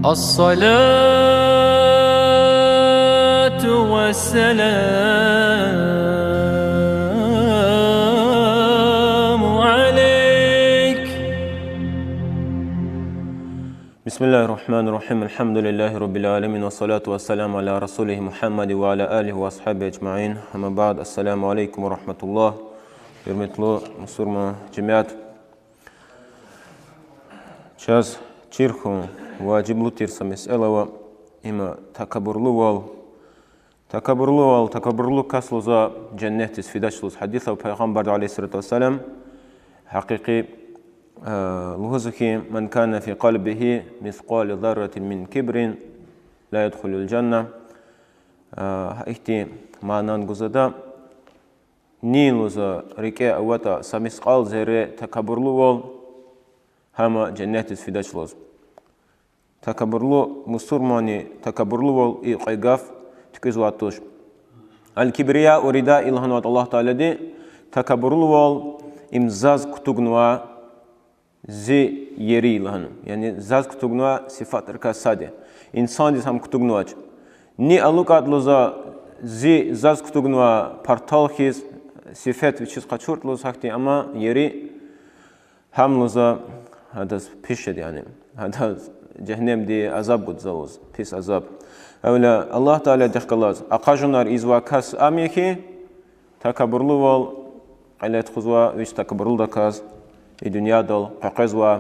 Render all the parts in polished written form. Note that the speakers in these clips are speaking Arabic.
الصلاة والسلام عليك. بسم الله الرحمن الرحيم. الحمد لله رب العالمين والصلاة والسلام على رسوله محمد وعلى آله وأصحابه أجمعين. أما بعد، السلام عليكم ورحمة الله. Hürmetli Müslüman cemaat. Сейчас чирху ваджиблу тирса меселава има takabburlu kasluza cennet isfidaşluz hadisa Peygamber aleyhissalatu vesselam haqiqi luhuzuki men kana fi qalbihi misqal zarratin min kibrin la yadkhulul janna. Ihti manan guzada Niluza rike avata samisqal zere takabburlu ol hama cennet isfidaşluz. Takabburlu musulmani takabburlu ol iqigaf tüküzwatuş. Al-kibriya urida ilhan wa Allah Teala de takabburlu ol imzaz kutugnwa zi yeri ilhan. Yani zaz kutugnwa sifat arkasade. İnsan disam kutugnwa. Ni alukatluza zi zaz kutugnwa partalkhis sifat vichis qaçurtluza hakti ama yeri hamluza hadas pişed yani. Hadas cehennemde azab gudzaluz. Pis azab. Öyle Allah Teala dehkalaz. Aqajunar izwa kas amyeki takabburlu ol alet khuzwa viç takabburlu da kas i dünyadal qaqazwa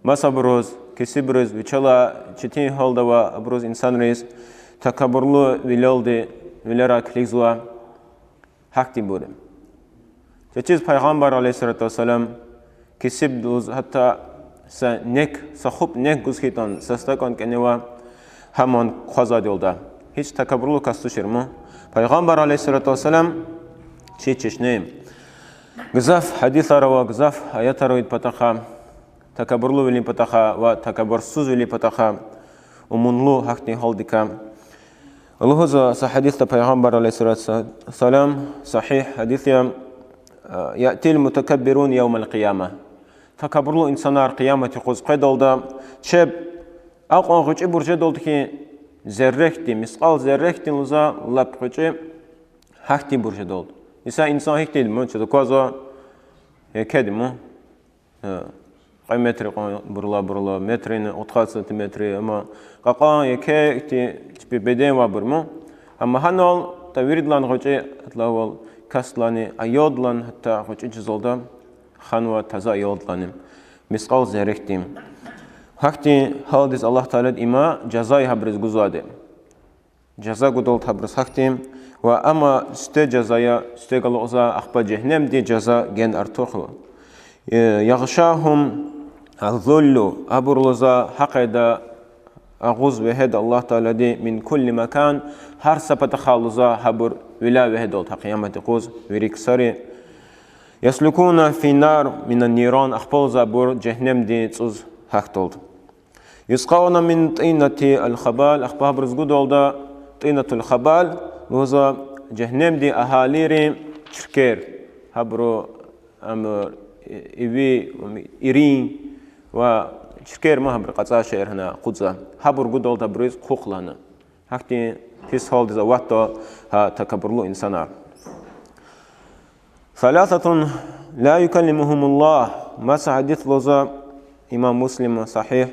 masabroz kesibroz viçala çetin halda va abroz insan reis takabburlu vilalde vilara klizwa hakti bude. Çeçiz Peygamber aleyhissalatu vesselam kesibdoz hatta sa nek sahub nek guzkitan sastakan keneva Haman khazad yolda. Hiç takabburlu kastışır mı? Peygamber aleyhissalatu vesselam çeşneyim. Gızaf hadis arava gızaf ayet aravit pataha takabburlu veli pataha ve takabbursuz veli pataha umunlu hakni haldika. Allah'ın hadiste Peygamber aleyhissalatu vesselam sahih hadisya ya'til mutakabbirun yevmel kıyamah. Takabburlu insanlar kıyameti qozqaydolda çeb Aqon qo'chi burja doldi ki zerrekti misqal zerrektin luza lab qo'chi hakti burja doldi. İsa insan hek değil mi? Çada qaza kedi mi? Qay burla metrini 30 santimetri ama qaqa yeke tipi beden var mı? Ama hanol taviridlan qo'chi atlaval kaslani ayodlan hatta qo'chi jizolda xanwa taza ayodlanim misqal zerrektim. Hakti haldis Allah Teala ima cezayı habriz guzade. Ceza gudol habriz haktim ve ama ste cezaya ste galoza akba cehennem di ceza gen artuqlu. Yağşahum al-zullu aburluza haqida ağuz ve hed Allah Teala di min kulli makan har sapata khaluza habur vila ve hed ol qiyamati quz veriksari yaslukuna fi nar min an-niran akhpolza bur cehennem di tsuz hakt oldu. Yusqawna min tinati al-khabal akhbab rizqud oldu tinatul khabal loza cehennemdi ahaliri çirker habro amr evi irin ve çirker mahabr qaza şehrina qudza habr gud oldu briz qoqlana hakti pis holdiza watta ha takabburlu insanlar thalathatun la yukallimuhumullah mas hadith loza İmam Müslim sahih.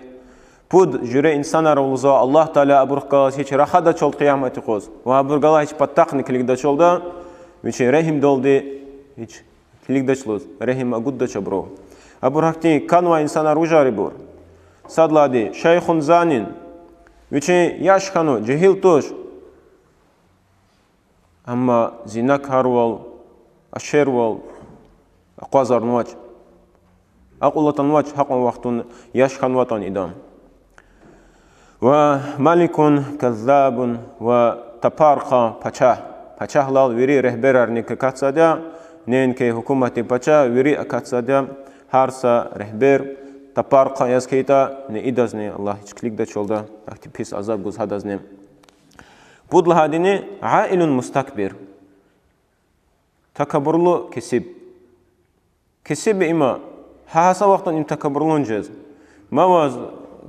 Pud jüre insanlar oluza Allah Teala aburqa hiç rahada çol kıyameti qoz. Ve aburqala hiç pattaq nikligda çolda. Viçe rehim doldi hiç kligda çloz. Rehim agudda çabro. Aburqti kanva insanlar ujari bur. Sadladi şeyhun zanin. Viçe yaş kanu cehil tuş. Amma zinak harwal aşerwal aqazar nuaç. Aqullatan vaç haqqan vaqtun yashkan watan idam. Ve malikun kazzabun ve taparqa paçahlal veri rehberarni katsada nenke hukumati paça veri akatsada harsa rehber taparqa yazkita ne idazne Allah hiçlikda çolda aktipis azab guz hadazne. Budla hadini ailun mustakbir. Takabburlu kesib ima Hasa vaqtan im takabburlunjaz. Mawaz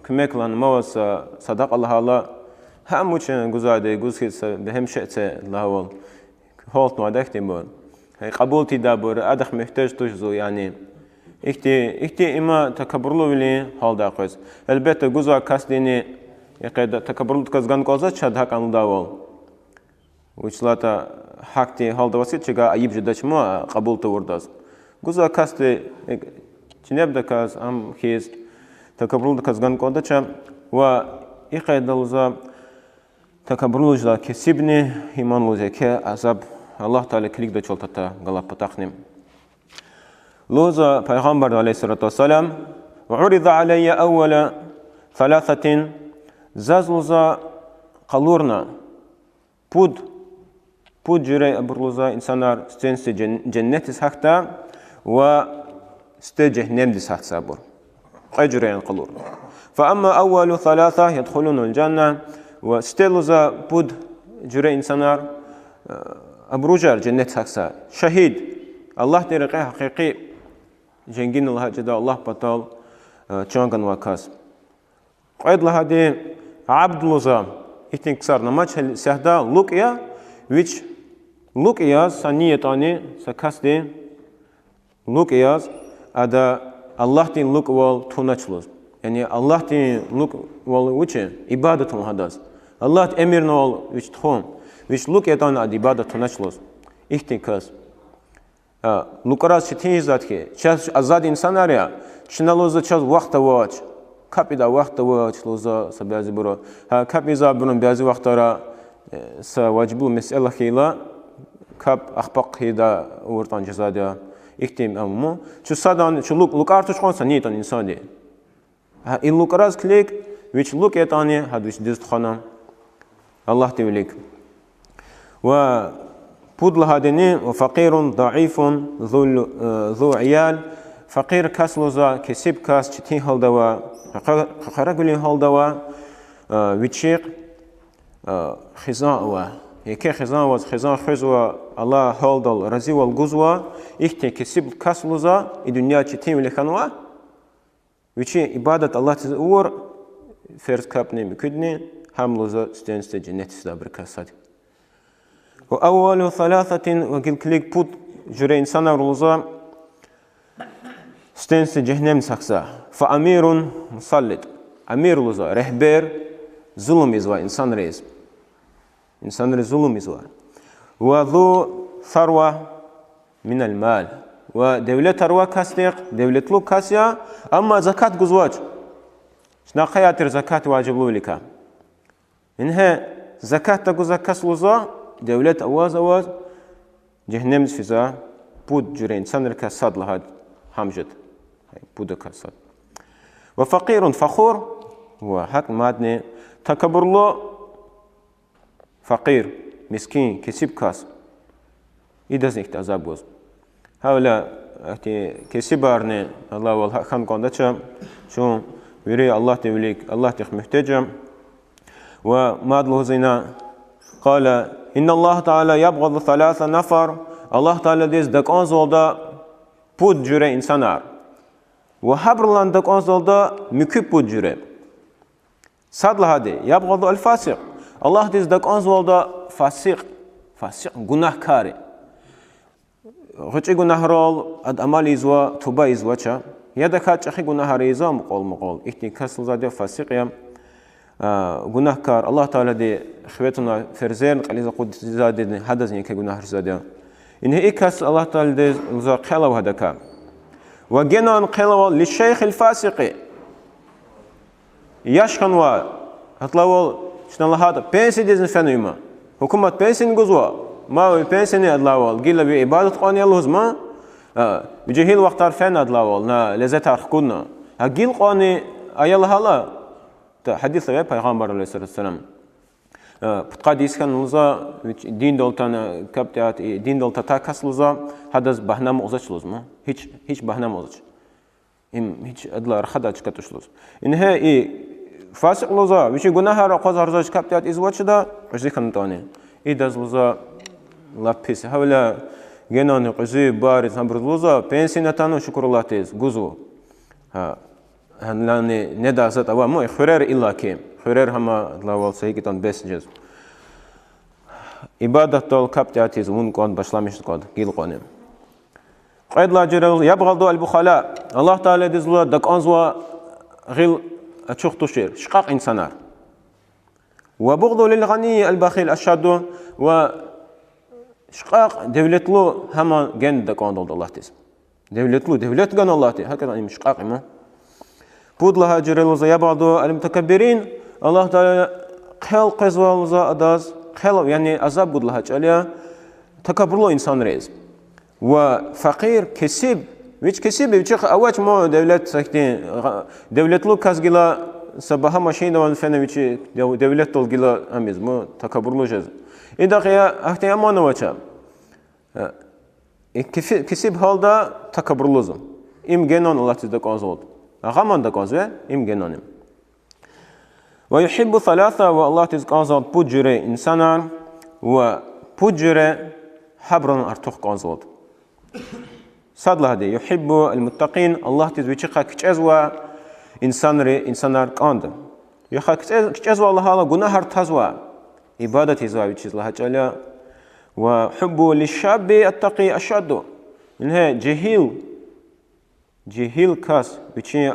كمكلان موس صدق الله الله هم وشن جزاده جزء بهم شئت الله هولت نودك تيمون هي قبولتي دابور أدخ محتاج تجزو يعني إختي إما تكبرلو بلي حال داقوز البته جزء كاستيني يقدر تكبرلو تكزغان قوزة شد هك عن داول وشلاتا حقتي حال دواسيت شجع أيب جدش ما قبولته ورداز جزء كاستي جنب دكاز أم خيز تكبرلو تكزغان قوزة شم ويقدر لوزا تكبرلو جلا كسبني إيمان لوزا كعذاب الله تعالى كليك دا چولتتا غلط بتاخنم لوزا پیغمبر عليه الصلاة والسلام وعرض علي أول ثلاثة زاز لوزا قلورنا بود جري أبرلوزا إنسانار ستنس جنة سحتا و ست جهنم دي سحت سابور أجرين قلور فأما أول ثلاثة يدخلون الجنة وستلوزا بود جري إنسانار أبروجر جنة سحتا شهيد الله ترقى حقيقي جنگين الله جدا الله بطال چانغن وكاس قيد لهذه عبد لوزا إتنكسر نماش سهدا لوكيا which لوكيا سنيتاني سكاسدي لوكياس أدا الله تين لوك وال تونچلوز يعني الله تين لوك وال وچه عبادة مهداز الله أمير نوال which تون which لوكيتان أد عبادة تونچلوز إتنكاس لوكراس شتين زاد كي شاش أزاد إنسان أريا شنالوزا شاش وقت واج كابيدا وقت واج لوزا سبيازي برو ها كابيزا برون بيازي وقت را سواجبو مسألة خيلا كاب أخبق هيدا ورطان جزاديا إختيم أمو شو سادان شو لوك أرتوش خونسا نيتان إنسان دي ها إن لوكراس كليك ويش لوك يتاني هادوش ديست خانم الله توليك و بود لهادني وفقير ضعيف ذو عيال فقير كاس لوزا كسب كاس چتين هالدوا خرقلين هالدوا ويشيق خزان وا يكي خزان واز خزان خزوا الله هالدل رزي والجزوا إختي كسب كاس لوزا الدنيا چتين ولخنوا ويشي عبادة الله تزور فرز كابني مكدني هم لوزا ستنست جنة سدابر كاسات وأول ثلاثة وقل كليك بود جري إنسان رولزا ستنس جهنم سخسا فأمير مسلط أمير لوزا رهبر ظلم إزوا إنسان رئيس إنسان رئيس ظلم إزوا وذو ثروة من المال ودولة ثروة كاستيق دولة لوك كاسيا أما زكاة جزواج شنا خياتر زكاة واجب لوليكا إنها زكاة تجوز كاس لوزا دولة أواز جهنم فيزا بود جرين سنر كساد لهاد حمجد بود كساد وفقير فخور هو حق مادني تكبر له فقير مسكين كسب كاس إدز نكت عذاب وز هؤلاء كسبارني الله والحق خان قندتشا شو ويري الله توليك الله تخ محتاجم وماد له زينا قال إن الله تعالى يبغض ثلاثة نفر الله تعالى ديز دك أنزلدا بود جري إنسانار وحبرلان دك أنزلدا مكب بود جري صاد لهذا يبغض الفاسق الله ديز دك أنزلدا فاسق گناه كاري غچي گناه رول اد عمل إزوا توبة إزوا چا يدك چخي گناه ريزا مقول إختي كسل زاده فاسق يم گناه كار الله تعالى دي خواتنا فرزين قليزا قد زاده حدثني كگناه زاده إنه إكاس الله تعالى دي زا قلوا هدكا وجنان قلوا للشيخ الفاسق يشخنوا هتلاول شنو الله هذا بنسي ديزن فنيما حكومة بنسي جزوا ما بنسي أدلاول قيل بعبادة قاني الله زما بجهيل وقت عرفنا أدلاول نا لذات أرخكنا هقيل قاني أي الله الله حديث لبي پیغمبر علیه السلام بتقدیس کن لوزا دین دولتان کبتیات دین دولتا تا کس لوزا حدث بهنام اوزش لوز ما هیچ بهنام اوزش هیچ ادلا رخدا چکتش لوز اینه ای فاسق لوزا ویچی گناه را قاز هرزاش کبتیات ازواج دا قزی کنتانی ای دز لوزا لپیس حولا گنان قزی بارز هم برد لوزا پنسی نتانو شکر الله تیز گوزو هنلاني ندا زت أوا مو خير إلا كيم خير هما لا والسهي كتان بس جز إبادة تول كابتاتيز ون كون بشلامش كود جيل قانم قيد لا جرال يبغض البخلاء الله تعالى دزلا دك أنزوا غيل أشوف تشير شقاق إنسانار وبغض للغني البخيل أشد وشقاق دولتلو هما جن دك أنزل الله تيز دولتلو دولت جن الله تي هكذا يعني شقاق ما بود لها جرال يبغض المتكبرين الله تعالى خل قزوال ذا أداز خل يعني عذاب بود لها جاليا تكبر له إنسان رئيس وفقير كسب ويش كسب ويش أواج ما دولت سكتين دولت لو كاس جلا سبها ماشين دوان فينا ويش دولت تول جلا أميز ما تكبر له جز إذا خيا أختي أمان وجه كسب هالدا تكبر له زم إم جنان الله تزدق أزود غمان دق أزود إم جنانم ويحب ثلاثة والله تزدق أزود بوجرة إنسانا وبوجرة حبرن أرتوخ أزود صاد هذا يحب المتقين الله تزويجها كجزوا إنسان كاند يخا كجزوا الله هذا جناه ارتزوا عبادة تزوا ويجز الله جل وحب للشاب التقي أشد إنها جهيل كاس ويجي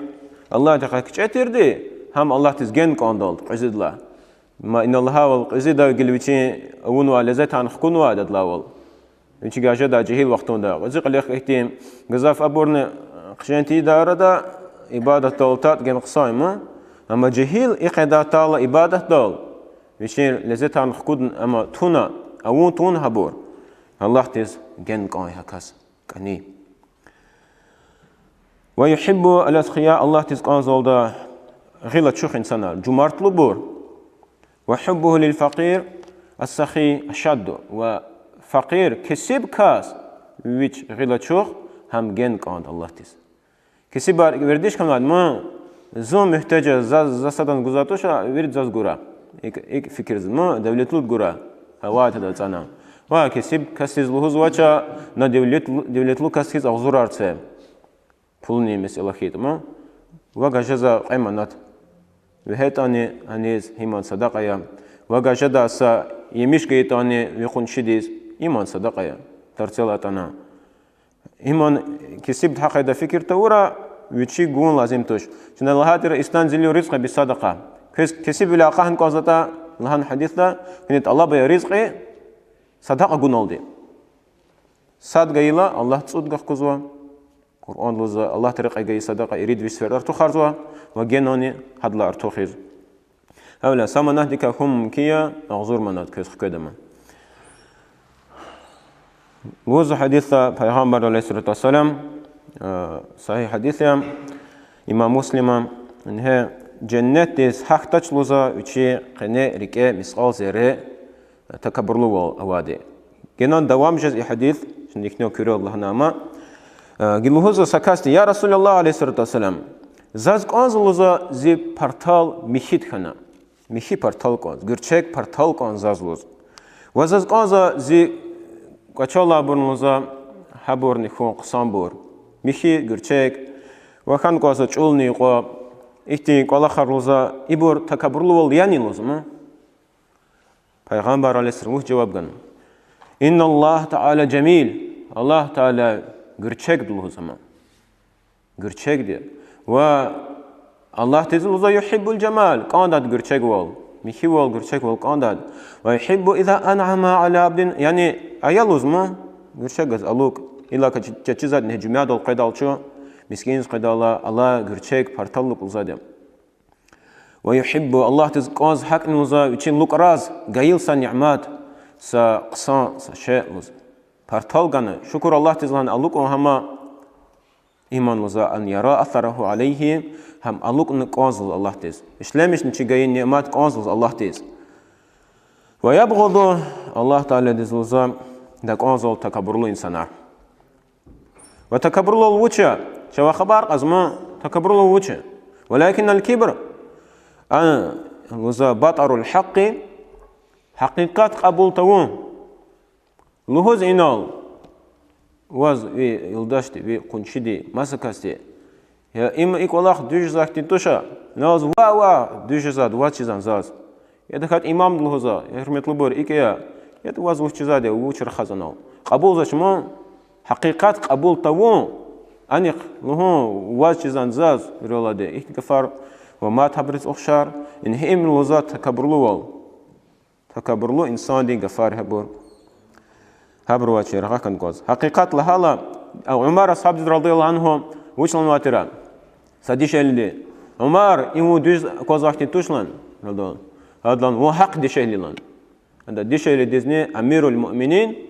الله جل كجتير دي هم الله تزجن كاندل عزيز الله ما إن الله والعزيز قال ويجي أونوا لذات عن خكونوا هذا الله ويجي جاجدا جهيل وقتون دا وزق اللي اختيم جزاف أبورنا خشنتي دارا دا عبادة طالتات جن قصايمة أما جهيل إقدا طال عبادة طال ويشين لزتان خكود أما تونا أو تون هبور الله تيز جن قاي هكاس كني ويحب الأسخياء الله تيز قان زولدا غيلة شخ إنسان جمارت لبور وحبه للفقير السخي أشد فقير كسب كاس ويش غيلا شوخ هم جن كاند الله تيس كسب ورديش كمان ما زوم محتاج زادن گزارتوش ورد زاز گورا ایک فکر ما دولتلود گورا هوا تدا زانا و كسب كسيز لهوز وچا نا دولتلو كسيز أغزور أرتسه پولني مثل خيط ما و گجزا قيمانات و هيت هنيز همان صدقة يا و گجدا سا يمش گيت ويخون شديز إيمان صدقة ترتيلاتنا إيمان كسب حق هذا فكر تورا ويشي قون لازم توش شن الله هاتر استنزل رزق بالصدقة كسب ولا قهن قازتا لهن حديث ده كنت الله بيا رزق صدقة قون الدي صدقة إلا الله تصدق قزوا قرآن لوزا الله طريق جاي صدقة يريد ويسفر أرتو خرزوا وجنوني هدلا أرتو خيز هؤلاء سامنا ديك هم كيا أغزور منات كيس خدمة وز حديث پیغمبر علیه الصلاة والسلام صحیح حدیث امام مسلم انه جنت دز حق تچلوزا وچی قنه ریکه مسقال زره تکبرلو واده گنان دوام جز حدیث شندیکنو کره الله ناما گلوهوز سکاست یا رسول الله علیه الصلاة والسلام زاز قانزلوزا زی پرتال میخید خنا میخی پرتال قانز گرچک پرتال قانز زازلوز و زاز قانزا زی قچالا برنوزا حبور نخون قسم بور میخی گرچک و خان قاسا چول نیقا ایتی قالا خروزا ایبور تکبرلو یعنی لازم پیغمبر علیه السلام جواب کن إن الله تعالى جميل الله تعالى گرچک دلوزم گرچک دی و الله تزلوزا يحب الجمال قانداد گرچک وال میخی وال گرچک وال قانداد و يحب إذا أنعم على عبد يعني أيالوز ما گرچک ألوك إلا كتشزاد نهجمياد القيدال شو مسكين قيدالا الله گرچک پرتالوك الزادم ويحب الله تزقاز حق نوزا وچين لوك راز غيل سا نعمات سا قصان سا شيء لوز پرتال غنه شكر الله تزلان ألوك وهما إيمان لوزا أن يرى أثره عليه هم ألوك نقازل الله تز إشلامش نشي غيل نعمات قازل الله تز ويبغض الله تعالى دزلوزا دك أنزل تكبرلو إنسانا وتكبرلو الوجه شو خبر أزما تكبرلو الوجه ولكن الكبر أنا وزا بطر الحق حقيقات قبول توون لهوز إنال وز يلداشتي وقنشدي مسكستي Я им иколах дюжзах титуша. Наз ва дюжзад вачизан заз. Я дохат имам длхоза. Я хурметлубор икея. Я то ваз учизаде учр хазанал. Қабул зашмо حقيقات قبول طوون أنيق لهون واجزان زاز رولادي إحتكفار وما تبرز أخشار إن هم الوزات تكبرلو إنسان دي غفار هبر واتشي رغاكن قوز حقيقات لهالا أو عمر أصحاب رضي الله عنهم وشلن واترا ساديش اللي عمر إنو دوز قوز وقتي توشلن هذا هو حق ديش اللي لن هذا ديش اللي ديزني أمير المؤمنين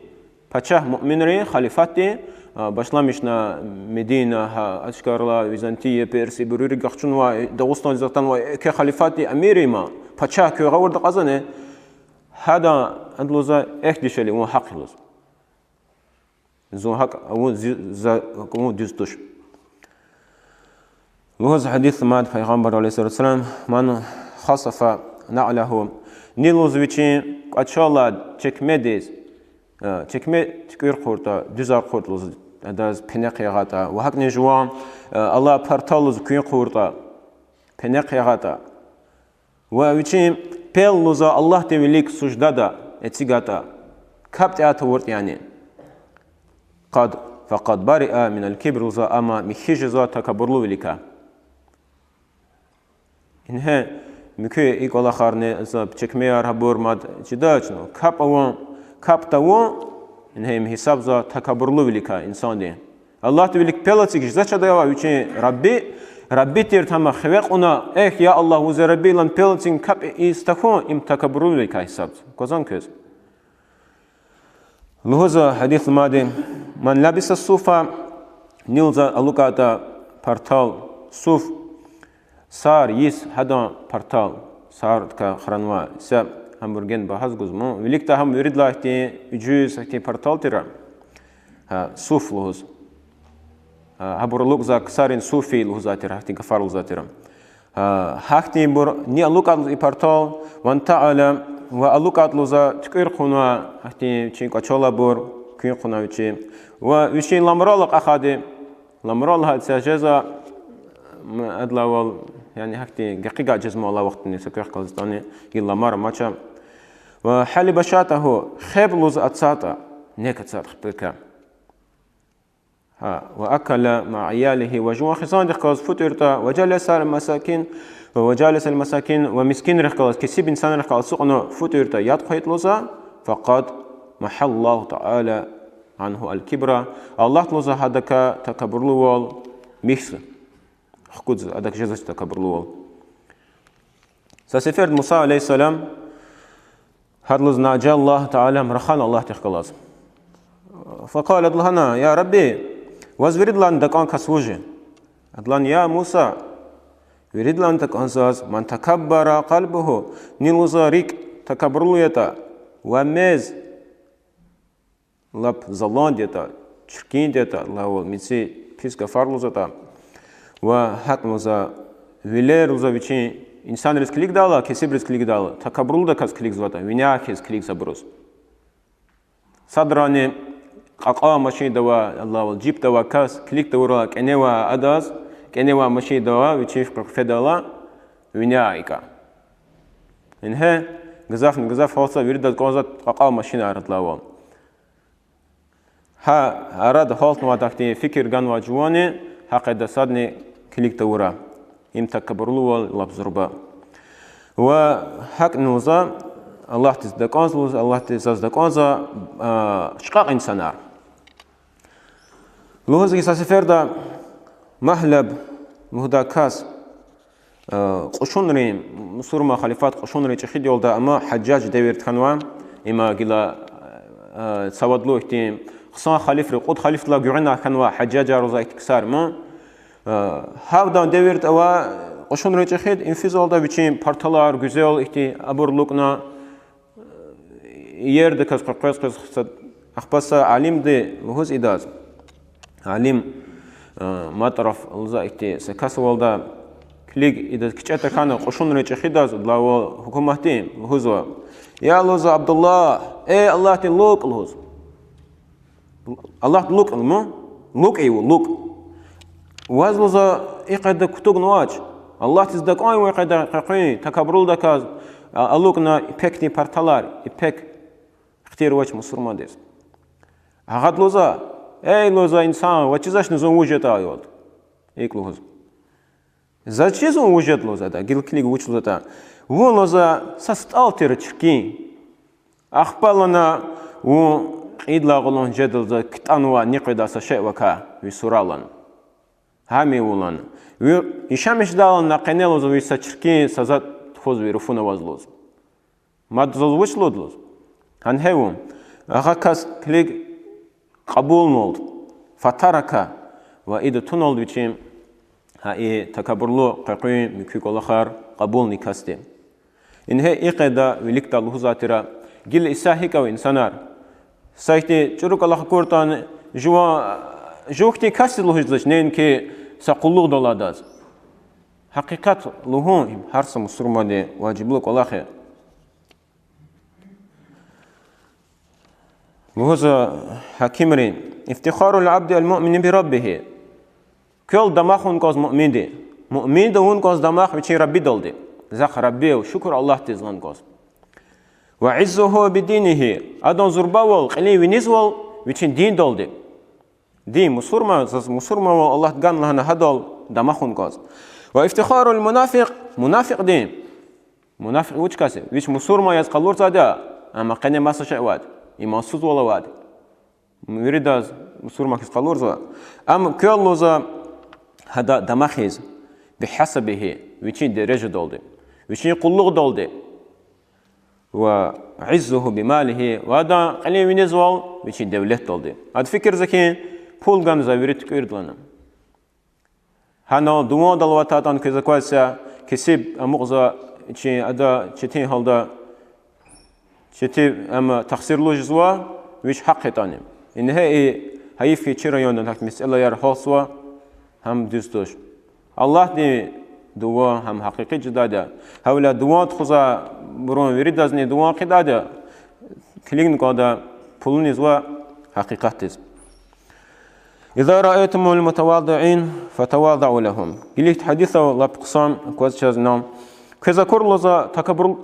Пачах муъминри халифати башламишна Медина ашкарла Византия Перси бурури гахчунва Дагыстан затанва ке халифати амирима пачах ке гаврда казане хада андлоза эхдишели он хақилос зо хақ он за кому дистуш лоз хадис мад пайғамбар алейхиссалам ман хасафа нa'lahu нилозвичи ачала чекмедис چکمه چکیر خورده دوزار خورد لز داز پنیقیاتا و حق نجوام الله پرتالوز کین خورده پنیقیاتا و ویچیم پیل لزا الله تولیک سجده دا اتیگاتا کبت اتورد یعنی فقد برئ من الكبر لزا اما میخیج زا تکبرلو ولیکا اینه میکه ایک الله خارنه زب چکمه ارهبور ماد چیداچنو کب اوان كابتاو إنهم حساب ذا تكبرلو وليكا إنسان دين الله تبيلك بلاتيك جزاش دايوا ويشين ربي تيرتما خويقنا يا الله وز ربي لان بلاتين كاب يستكون إم تكبرلو وليكا حساب كوزان كوز لهذا حديث مادي من لبس الصوفة نيلزا ألوكاتا بارتال صوف صار يس هذا بارتال صار كخرانوا سب همبرجن بحث جزمه وليكتا هم يريد لاحتي يجوز حتى بارتال ترى صوف لهز هبرلوك زاك صارين صوفي لهز ترى حتى كفار لهز ترى حتى بر ني ألوكات بارتال وانت على وألوكات لهز تكير خنا حتى شيء كشلا بر كير خنا وشيء وشيء لامرالق أخذ لامرال هذا سجزا أدلول يعني حتى دقيقة جزمه الله وقت نسكر قلستاني إلا مرة ماشى وحلب شاته خيب لوز أتساتا نيك أتسات خبرك وأكل مع عياله وجوا خصان دخاز فطرتا وجلس المساكين ومسكين رخاز كسب إنسان رخاز سقنا فطرتا يدخل لوزا فقد محل الله تعالى عنه الكبرى الله لوزا هذاك تكبر له ميكس خود أداك جزء تكبر له سسفر موسى عليه السلام هذا ناجى الله تعالى مرخان الله تخلص فقال لنا يا ربي وزورد لان دكان كسوجي أدلان يا موسى يريد لان تكنزاز من تكبر قلبه نيلوزاريك تكبر له يتا ومز لب زلان ديتا شركين ديتا الله ميسي بيس كفار لزتا وحق لزا ويلر لزا ويشين إنسان رزق كليك دالا كسب رزق كليك دالا تكبر له كاس كليك زواتا وينيا كاس كليك زبروس صدراني قاقا ماشي دوا الله والجيب دوا كاس كليك دورا كنوا أداز كنوا ماشي دوا ويشيف كفدالا وينيا إيكا إنها جزاف هوسا ويرد كوزات قاقا ماشي نارد لاوا ها أراد هالت نوادكتي فكر جان واجواني حق دسادني كليك دورا إم تكبر له لبزربا وحق نوزا الله تزدقانز الله تزدقانزا شقاق إنسانار لوزي سافر دا محلب مهدا كاس قشونري مسورما خليفات قشونري تخيد يولدا أما حجاج ديرت خنوا إما جلا سوادلو احتيم خصان خليف رقود خليف لا جوعنا خنوا حجاج روزا اكتكسار ما هاودا ديرت أوا قشونري تخيد انفيزال دا بيشين بارتالار güzel احتي أبورلوكنا يرد كاس قرقص أخبص عليم دي وهوز إداز عليم مطرف الزايتي سكاس والدا كليك إذا كتشات كانوا قشون ريتش خداز دلاو حكومتين وهوزوا يا لوز عبد الله إيه الله تلوك لوز الله لوك المو لوك أيوه لوك وازلوزا إقدا كتوغ نواج الله تزدك أي وقدا قاقي تكبرول دكاز ألوكنا إبكني بارتالار إبك اختير وجه مسلمان ديس هغاد لوزا أي لوزا إنسان وچزاش نزون وجد آيود إيك لوز زачезون وجد لوزا دا гил книгу учил да вон лоза састалтер чки ахпалана у идлаголон жедэлза ктануа никъидаса шеъвака висуралан هامي ولان ويشامش دالن نقنلوز ويسچركي سازات خوز ويرفونا وازلوز مادزوز وشلودلوز هن هيوم اغاكاس كليك قبول نولد فتركا وايد تونولد ويچيم هاي تكبرلو قيقي مكيك الاخر قبول نيكاستي ان هي اقدا وليكتا لوزاترا جيل اساهيكا وانسانار سايتي چروك الله كورتان جوكتي كاسي لوهجلش نين كي ساقولوغ دولاداز حقيقات لوهون هرس مسلماني واجبلوك الله خير لوهزا حكيمرين افتخار العبد المؤمن بربه كل دماغون كوز مؤمن دي مؤمن دون كوز دماغ وشي ربي دولدي زخ ربي وشكر الله تزلان كوز وعزه بدينه ادون زرباول قلي ونزول وشي دين دولدي دي مسورما والله قال لنا هدول دماغون كوز وافتخار المنافق منافق دين منافق وش كاسي وش مسورما يسقلور تادا اما قني ما سشعواد اما سوز ولا واد مريداز مسورما يسقلور زا ام كلوزا هذا دماغيز بحسبه وش درجه دولدي وش قلوغ دولدي وعزه بماله وهذا قلي ونزول وش دولة دولدي هذا فكر زكين پول گان زاویرت کردلانم. هنو دوام دلواتان که زکواسه کسب اموزا چی ادا چتین حالدا چتی ام تقصیر لوجزوا ویش حق تانیم. این هایی فی چرایان نهک مسئله یار حاسوا هم دوستش. الله دی دوا هم حقیقی جداده. هولا دوات خوزا برون ورید از نی دوا قداده. کلیگن کادا پولنی زوا حقیقت است. إذا رأيتم المتواضعين فتواضعوا لهم. قلت حديثه الله بقسام كوز شازنام. كذا كورلوزا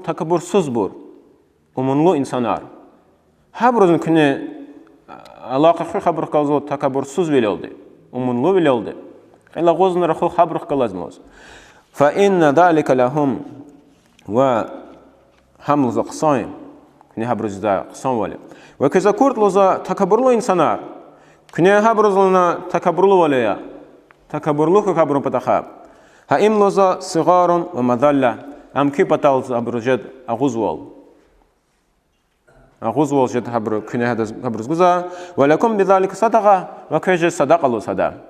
تكبر سوزبور ومنلو إنسانار. حبرزن كني علاقة خبر كازو تكبر سوز بيلودي ومنلو بيلودي. إلا غوزن رخو خبر كلازموز. فإن ذلك لهم وحمل زقصان كني حبرز ذا قسام ولا. وكذا كورلوزا تكبر لو إنسانار. كنيا هابرزلنا تكبرلو ولا تكبرلو كبرون بتخاب هائم لوزا صغار ومذلة أم كي بتالز أبرجد أغوزوال جد هبر كنيا هذا هبرز جزا ولكم بذلك صدقة وكيج صدقة لو صدا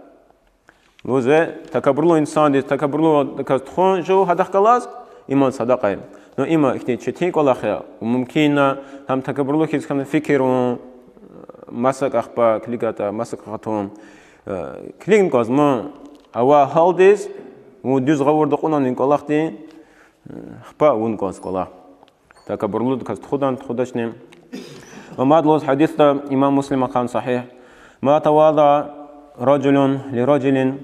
لوزة تكبرلو إنسان تكبرلو كتخون جو هذا خلاص إيمان صدقة نو إيمان إختي شتيك ولا خير وممكن هم تكبرلو كيس كم فكرون مسك أخبار كليكاتا مسك خاتون كلين كازما أوا هالديز ودوز غور دقونا نيكولاختي أخبار ون كاز كلا تكبرلو كاز تخدش نيم وما دلوز حديث إمام مسلم كان صحيح ما تواضع رجل لرجل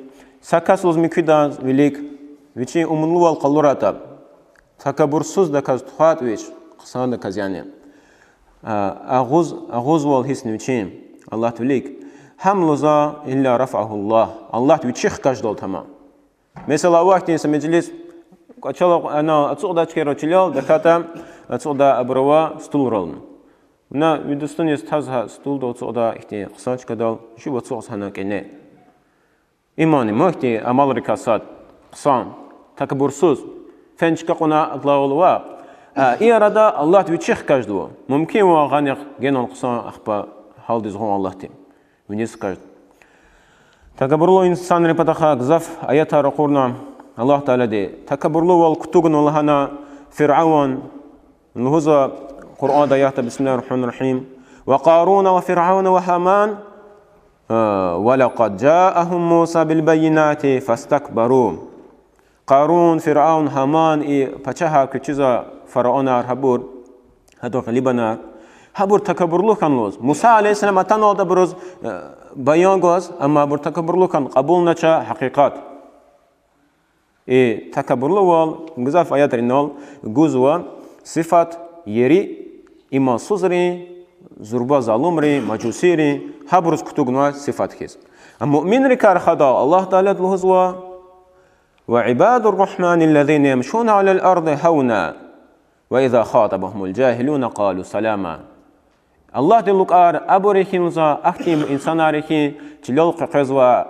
سكاسوز مكيداز وليك ويشي أمنلو القلوراتا تكبرسوز دكاز تخات ويش قصان دكاز يعني أغوز والهيس نوچيم الله توليك حملوزا إلا رفعه الله تويشيخ كاش دول تمام مثلا وقت نسا مجلس أشالق أنا أتصعد أشكيرو تشليل دكاتا أتصعد أبروا ستول رولن ونا ويدستون يستازها ستول دو أتصعد إحتي قصانش كدال شو بتصعد هنا كيني إيماني ما إحتي أمال ركاسات قصان تكبرسوز فنش كقنا أطلع ولوا إيرادا الله تويشيخ كاجدو ممكن وغانيق جنون قصان أخبا حال دزغون الله تيم ونيس كاجد تكبرلو إنسان ريبتاخا غزاف آياتا رقورنا الله تعالى دي تكبرلو والكتوغن والهنا فرعون نهوزا قرآن داياتا بسم الله الرحمن الرحيم وقارون وفرعون وهامان ولقد جاءهم موسى بالبينات فاستكبروا قارون فرعون هامان بچها كچيزا فرعون هبور هدو غالبنا هبور تكبرلو كان لوز موسى عليه السلام أتنا هذا بروز بيان جاز أما هبور تكبرلو كان قبولنا شا حقيقات تكبرلو وال جزاف آيات رينال جزوا صفات يري إما صزري زربا ظالمري مجوسيري هبروز كتوجنا صفات كيس المؤمن ركار خدا الله تعالى الهزوا وعباد الرحمن الذين يمشون على الأرض هونا وإذا خاطبهم الجاهلون قالوا سلاما الله دلوك أبوريكي نزا أختيم إنسان أريكي تلوك قزوا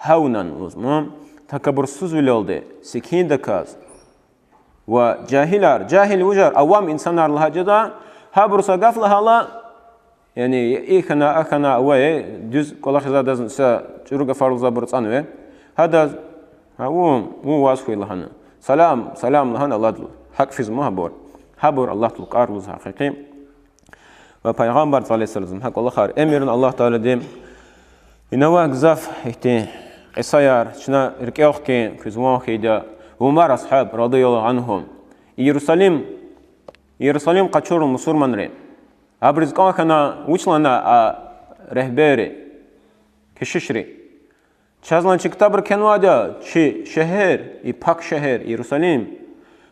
هونا نزمام تكبر سوزولولد سكين دكاز وجاهلار جاهل وجر أوام إنسان الله جدا هابرسا قفل هلا يعني إيكنا أكنا أوي دوز كل خزا دزن سا جروجا فارلزا برتانوه هذا هو واسفي لهنا سلام لهنا الله دلو حق فيز ما هبور الله تلوك أرلز حقيقي وبيغمبر صلى الله عليه وسلم حق الله خير أميرنا الله تعالى ديم إنه أجزاف إحتي قصير شنا ركيوخكي كزوان خيدا ومار أصحاب رضي الله عنهم يرسلم قشور مصور منري أبرز كنا وشلنا رهبري كششري شازلان كتابر كنوادا شهر يباك شهر يرسلم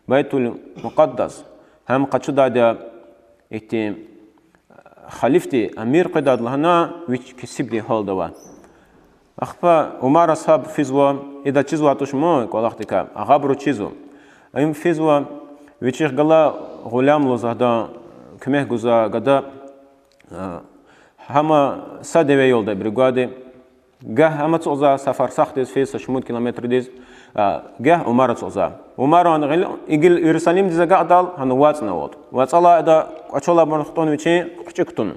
بيت المقدس هم قشودا دا إتي خليفتي أمير قداد لهنا ويش كسب دي حال دوا أخبا عمر أصحاب فيزوا إذا تشيزوا تشمو كولاختك أغابرو تشيزوا أيم فيزوا ويشيخ قلا غلام لوزادا كمه جوزا قدا هما سادة يولد بريغادي جه هما تصوزا سفر سخت في 600 كيلومتر ديز جه عمر تصوزا عمر عن غير يقول يرسلم ديز قعدال هن واتنا وات الله إذا أشولا بنختون ويشي كتكتون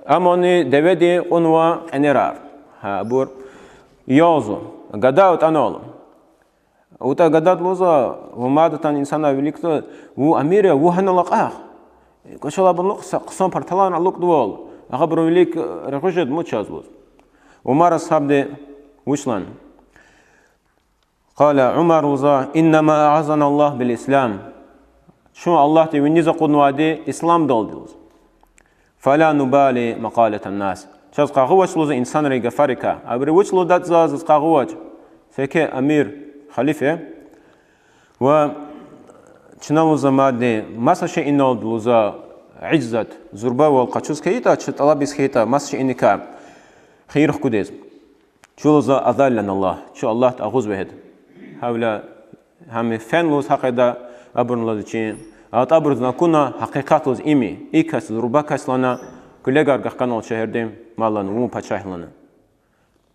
أماني دبدي قنوا أنيرار هابور يازو قداوت أنال وتا قدات لوزا ومادتان إنسانا وليكتو وأميرة وهنلقاه كشلا بنلقص قسم برتلان على لقدوال أخبروا وليك رخشت متشاز لوز عمر أصحاب دي وشلان قال عمر وزا إنما أعزنا الله بالإسلام شو الله تبينيزا قدوا دي إسلام دولدوز فلا نبالي مقالة الناس شاز قاغوش لوز إنسان ريغا فاركا أبري وش لو دات زاز قاغوش سيكي أمير خليفة و چنالو زمادي مسا شيء إنه لوزا عزت زربا والقشوز كيتا شطلابيس كيتا مسا شيء إنكا خير خديز شو لوزا أذلنا الله شو الله تأخذ بهد هؤلاء هم فن لوز حقيقة أبرن لازم أتابرزنا كنا حقيقات لوز إيمي إيكاس زربا كاس لنا كلجار قانون الشهر ديم مالنا ومو بتشاه لنا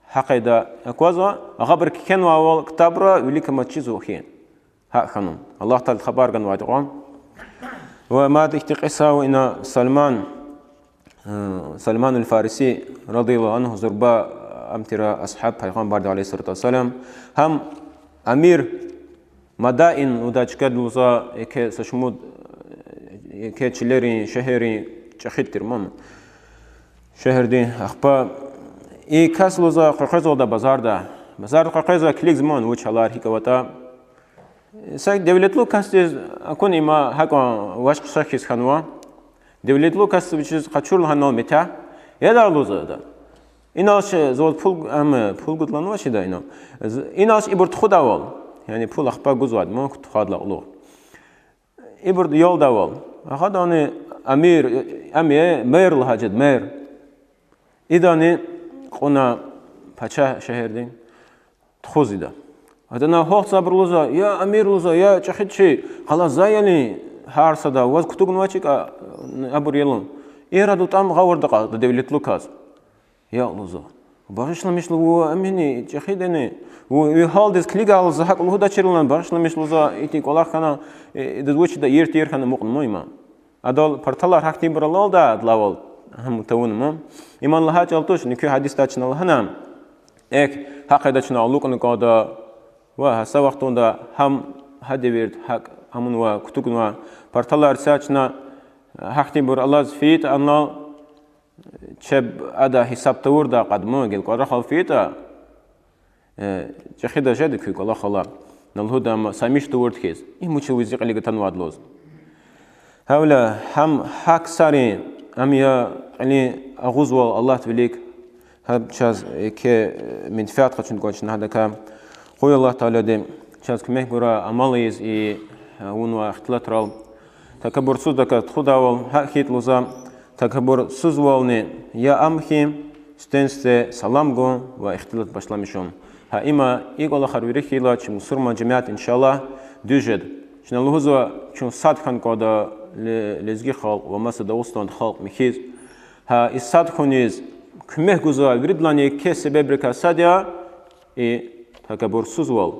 حقيقة أكوزا أخبر كأنه أول كتابرا وليك ما تشيزو خين ها خنون الله تعالى خبر كان وادقون وما تحتقسا وإن سلمان الفارسي رضي الله عنه زربا أمترا أصحاب پیغمبر عليه الصلاة والسلام هم أمير مدائن وداج كدلوزا إك سشمود إك تشلري شهري تشخيتر مام شهر دي أخبا إيه كاسلوزا قرقزو دا بازار قرقزا كليك زمان وش الله هيك وتا ساك دولت لو كاستيز أكون إما هكا واش قصاكيس خنوا دولت لو كاست بيشز قشور لهنا متى يدار لوزا دا إناش زود پول قطلان واشي دا إناش إبرد خدا وال يعني پول أخبا جزواد ما كنت خاد لغلو إبرد يول دا وال أخذ أنا أمير مير لهجد مير إداني قنا بچه شهر دين تخوزيدا هذا هوت صبر لوزا يا أمير لوزا يا چخيت شي خلاص زايلي هارسدا واز كتوغن واشيك أبور يلون إيرادو تام غور دقا دولت لوكاز يا لوزا بارشلا مش لو أميني چخيدني ويهال ديس كليغال زحق لو دا چيرلان بارشلا مش لوزا إتي كولا خنا دزوچ دا ير خنا مقن مويما أدال پرتالار حقتي برالال دا دلاول هم تونم إيمان الله جالتوش نكو حديث تاچنا لهنا إك حق داچنا لوك نكادا وهسا وقتون دا هم هدي ورد حق همون و كتوكن و پرتالار ساچنا حقتي بر الله فيت أنا چب أدا حساب تور دا قدمو گل قدر خال فيتا چخيدا جد كي الله خلا نلهو دا ساميش تورد كيس إيه موچ وزيق اللي تنواد لوز هؤلاء هم حق ساري هم يا يعني أغوزوا الله تبليك هذا شاز ك من فات خشن قاش هذا كام خوي الله تعالى دم شاز كمه برا أماليز ونوا اختلاط رال تكبر سوز دكت خدا وال حقيت لزام تكبر سوز والني يا أمخيم ستنسة سلام قون واختلاط باشلامشون ها إما يقول خرويري خيلا شو مسلمان جماعة إن شاء الله دوجد شنو لهذا شو صاد خان قادا لزجي خال ومسد دوستان خال مخيز ها الصاد خونيز كمه جزء وريدلاني كسبب ركاساديا تكبر سوزوال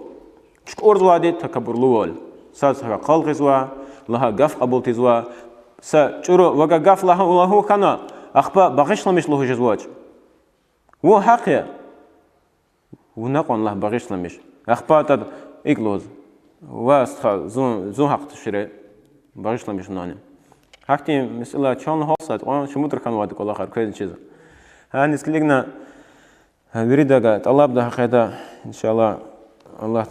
شك أرز وادي تكبر لوال ساز ها قال غزوا لها قف قبول تزوا سا شرو وجا قف لها الله كنا أخبا بغش لمش له جزواج هو حقيقة ونقول الله بغش لمش أخبا تد إغلوز واستخ زون حق تشري بغش لمش ناني حكتي مثلا شلون هالصات أنا شو مدرك أنا وادك الله خير كذا شيء هنسكلنا بريدة الله بدها خيدا إن شاء الله الله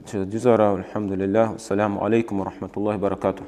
تجزره والحمد لله والسلام عليكم ورحمة الله وبركاته.